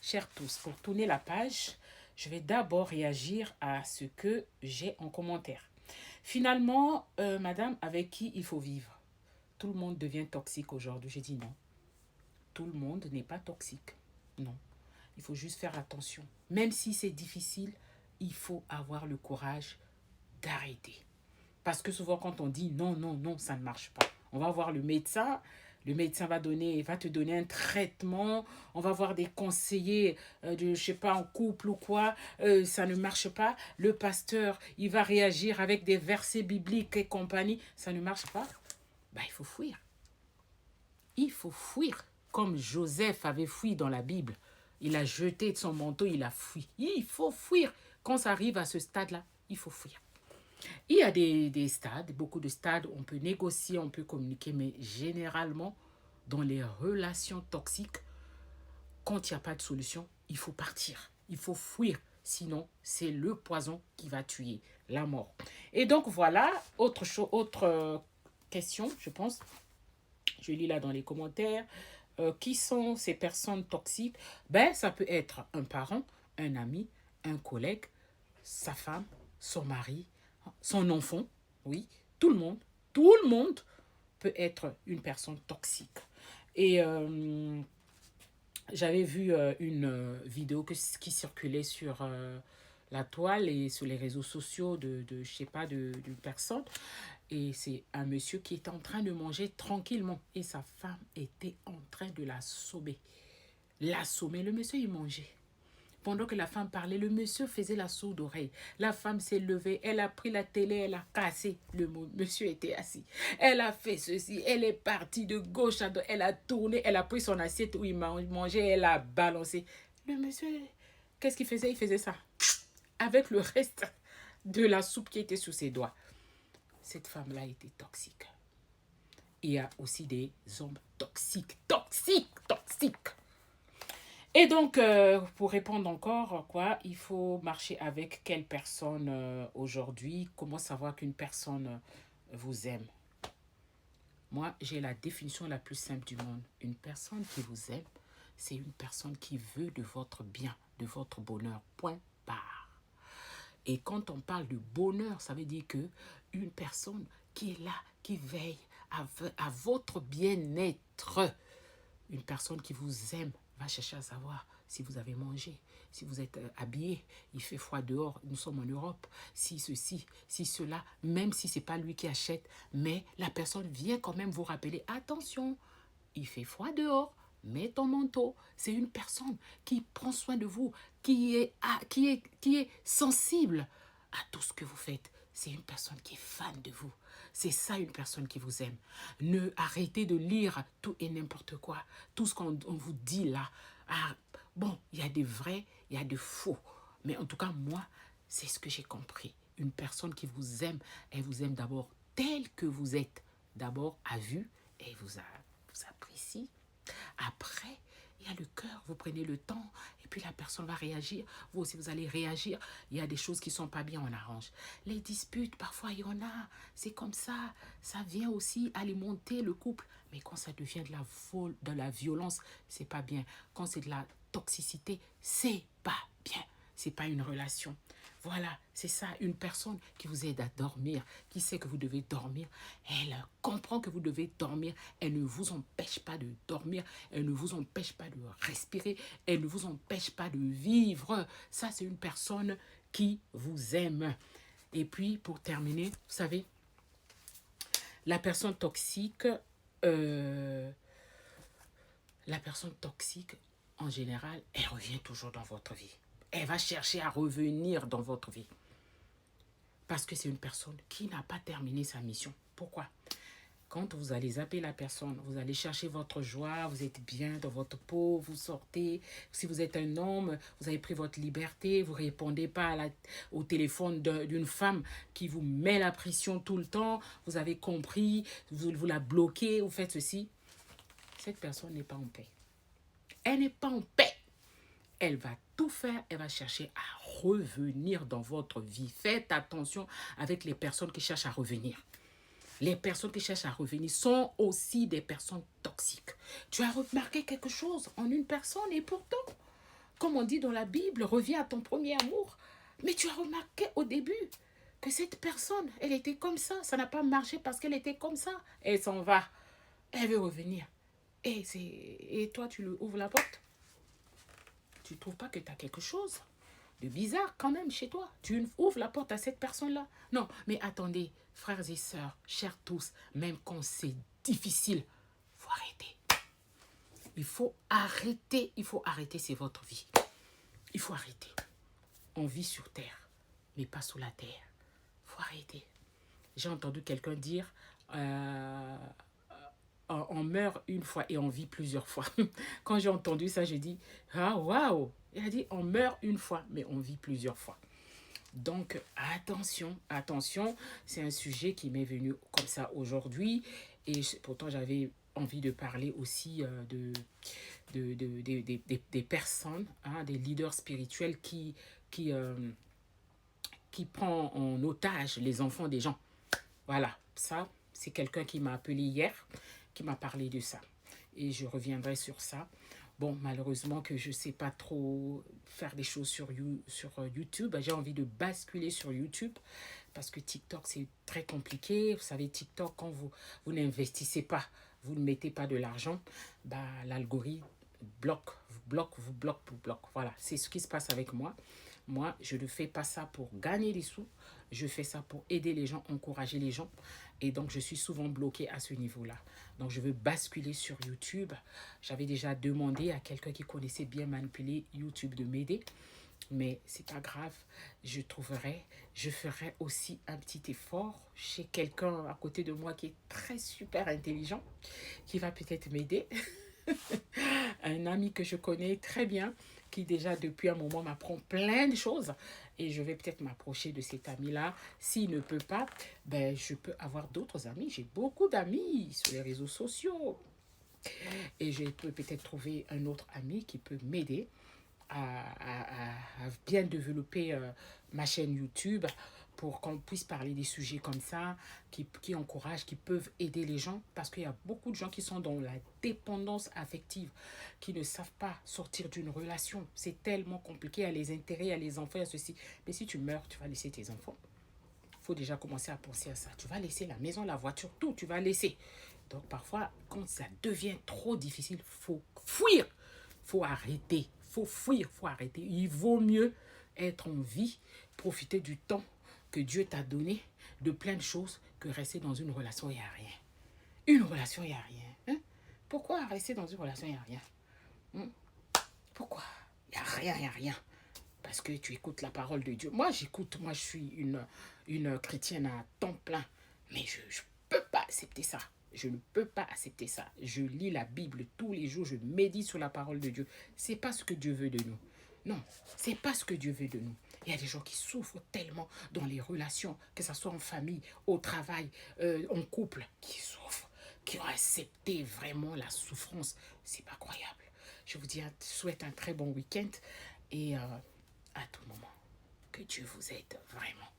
chers tous, pour tourner la page, je vais d'abord réagir à ce que j'ai en commentaire. Finalement, madame, avec qui il faut vivre? Tout le monde devient toxique aujourd'hui. J'ai dit non. Tout le monde n'est pas toxique. Non. Il faut juste faire attention. Même si c'est difficile, il faut avoir le courage d'arrêter. Parce que souvent, quand on dit non, non, non, ça ne marche pas. On va voir le médecin. Le médecin va te donner un traitement. On va voir des conseillers de, je sais pas, en couple ou quoi. Ça ne marche pas. Le pasteur, il va réagir avec des versets bibliques et compagnie. Ça ne marche pas. Bah, il faut fuir. Il faut fuir. Comme Joseph avait fui dans la Bible. Il a jeté de son manteau, il a fui. Il faut fuir. Quand ça arrive à ce stade-là, il faut fuir. Il y a des stades, beaucoup de stades, on peut négocier, on peut communiquer, mais généralement, dans les relations toxiques, quand il n'y a pas de solution, il faut partir, il faut fuir. Sinon, c'est le poison qui va tuer, la mort. Et donc, voilà, autre question, je pense. Je lis là dans les commentaires. Qui sont ces personnes toxiques? Ben, ça peut être un parent, un ami, un collègue, sa femme, son mari, son enfant, oui, tout le monde peut être une personne toxique. Et j'avais vu une vidéo qui circulait sur la toile et sur les réseaux sociaux je sais pas, d'une personne. Et c'est un monsieur qui était en train de manger tranquillement. Et sa femme était en train de l'assommer. L'assommer, le monsieur, il mangeait. Pendant que la femme parlait, le monsieur faisait la sourde oreille. La femme s'est levée, elle a pris la télé, elle a cassé. Le monsieur était assis. Elle a fait ceci, elle est partie de gauche à droite, elle a tourné, elle a pris son assiette où il mangeait, elle a balancé. Le monsieur, qu'est-ce qu'il faisait? Il faisait ça. Avec le reste de la soupe qui était sous ses doigts. Cette femme-là était toxique. Il y a aussi des hommes toxiques. Toxiques. Et donc, pour répondre encore, quoi, il faut marcher avec quelle personne aujourd'hui? Comment savoir qu'une personne vous aime? Moi, j'ai la définition la plus simple du monde. Une personne qui vous aime, c'est une personne qui veut de votre bien, de votre bonheur. Point barre. Et quand on parle de bonheur, ça veut dire que une personne qui est là, qui veille à votre bien-être, une personne qui vous aime va chercher à savoir si vous avez mangé, si vous êtes habillé, il fait froid dehors, nous sommes en Europe, si ceci, si cela, même si ce n'est pas lui qui achète, mais la personne vient quand même vous rappeler, attention, il fait froid dehors, mets ton manteau. C'est une personne qui prend soin de vous, qui est sensible à tout ce que vous faites. C'est une personne qui est fan de vous. C'est ça une personne qui vous aime. Ne arrêtez de lire tout et n'importe quoi. Tout ce qu'on vous dit là. Ah, bon, il y a des vrais, il y a des faux. Mais en tout cas, moi, c'est ce que j'ai compris. Une personne qui vous aime, elle vous aime d'abord tel que vous êtes. D'abord à vue, et vous apprécie. Après, il y a le cœur, vous prenez le temps et puis la personne va réagir. Vous aussi, vous allez réagir. Il y a des choses qui ne sont pas bien, on arrange. Les disputes, parfois, il y en a. C'est comme ça. Ça vient aussi alimenter le couple. Mais quand ça devient de la violence, c'est pas bien. Quand c'est de la toxicité, c'est pas bien. C'est pas une relation. Voilà, c'est ça, une personne qui vous aide à dormir, qui sait que vous devez dormir. Elle comprend que vous devez dormir. Elle ne vous empêche pas de dormir. Elle ne vous empêche pas de respirer. Elle ne vous empêche pas de vivre. Ça, c'est une personne qui vous aime. Et puis, pour terminer, vous savez, la personne toxique, euh, la personne toxique, en général, elle revient toujours dans votre vie. Elle va chercher à revenir dans votre vie. Parce que c'est une personne qui n'a pas terminé sa mission. Pourquoi? Quand vous allez zapper la personne, vous allez chercher votre joie, vous êtes bien dans votre peau, vous sortez. Si vous êtes un homme, vous avez pris votre liberté, vous ne répondez pas au téléphone d'une femme qui vous met la pression tout le temps, vous avez compris, vous la bloquez, vous faites ceci. Cette personne n'est pas en paix. Elle n'est pas en paix. Elle va tout faire, elle va chercher à revenir dans votre vie. Faites attention avec les personnes qui cherchent à revenir. Les personnes qui cherchent à revenir sont aussi des personnes toxiques. Tu as remarqué quelque chose en une personne et pourtant, comme on dit dans la Bible, reviens à ton premier amour. Mais tu as remarqué au début que cette personne, elle était comme ça n'a pas marché parce qu'elle était comme ça. Elle s'en va, elle veut revenir. Et toi, tu lui ouvres la porte. Tu ne trouves pas que tu as quelque chose de bizarre quand même chez toi? Tu ouvres la porte à cette personne-là? Non, mais attendez, frères et sœurs, chers tous, même quand c'est difficile, il faut arrêter. Il faut arrêter, c'est votre vie. Il faut arrêter. On vit sur terre, mais pas sous la terre. Il faut arrêter. J'ai entendu quelqu'un dire, on meurt une fois et on vit plusieurs fois. Quand j'ai entendu ça, j'ai dit, ah waouh! Il a dit, on meurt une fois, mais on vit plusieurs fois. Donc, attention, attention, c'est un sujet qui m'est venu comme ça aujourd'hui. Et pourtant, j'avais envie de parler aussi des personnes, hein, des leaders spirituels qui, euh, qui prend en otage les enfants des gens. Voilà, ça, c'est quelqu'un qui m'a appelé hier, qui m'a parlé de ça. Et je reviendrai sur ça. Bon, malheureusement que je ne sais pas trop faire des choses sur YouTube. J'ai envie de basculer sur YouTube parce que TikTok, c'est très compliqué. Vous savez, TikTok, quand vous n'investissez pas, vous ne mettez pas de l'argent, bah, l'algorithme bloque, vous bloque, vous bloque, vous bloque. Voilà, c'est ce qui se passe avec moi. Moi, je ne fais pas ça pour gagner des sous. Je fais ça pour aider les gens, encourager les gens. Et donc, je suis souvent bloquée à ce niveau-là. Donc, je veux basculer sur YouTube. J'avais déjà demandé à quelqu'un qui connaissait bien manipuler YouTube de m'aider. Mais c'est pas grave. Je ferai aussi un petit effort chez quelqu'un à côté de moi qui est très super intelligent, qui va peut-être m'aider. Un ami que je connais très bien, qui déjà depuis un moment m'apprend plein de choses. Et je vais peut-être m'approcher de cet ami-là. S'il ne peut pas, ben, je peux avoir d'autres amis. J'ai beaucoup d'amis sur les réseaux sociaux. Et je peux peut-être trouver un autre ami qui peut m'aider à bien développer ma chaîne YouTube pour qu'on puisse parler des sujets comme ça, qui encouragent, qui peuvent aider les gens, parce qu'il y a beaucoup de gens qui sont dans la dépendance affective, qui ne savent pas sortir d'une relation. C'est tellement compliqué, il y a les intérêts, il y a les enfants, il y a ceci. Mais si tu meurs, tu vas laisser tes enfants. Il faut déjà commencer à penser à ça. Tu vas laisser la maison, la voiture, tout, tu vas laisser. Donc parfois, quand ça devient trop difficile, il faut fuir. Il faut arrêter. Il faut fuir, il faut arrêter. Il vaut mieux être en vie, profiter du temps que Dieu t'a donné, de plein de choses, que rester dans une relation, il n'y a rien. Une relation, il n'y a rien. Hein? Pourquoi rester dans une relation, il n'y a rien? Hein? Pourquoi? Il n'y a rien, il n'y a rien. Parce que tu écoutes la parole de Dieu. Moi, j'écoute. Moi, je suis une chrétienne à temps plein. Mais je ne peux pas accepter ça. Je ne peux pas accepter ça. Je lis la Bible tous les jours. Je médite sur la parole de Dieu. Ce n'est pas ce que Dieu veut de nous. Non, ce n'est pas ce que Dieu veut de nous. Il y a des gens qui souffrent tellement dans les relations, que ce soit en famille, au travail, en couple, qui souffrent, qui ont accepté vraiment la souffrance. C'est pas croyable. Je vous souhaite un très bon week-end et à tout moment, que Dieu vous aide vraiment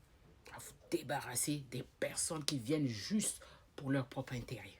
à vous débarrasser des personnes qui viennent juste pour leur propre intérêt.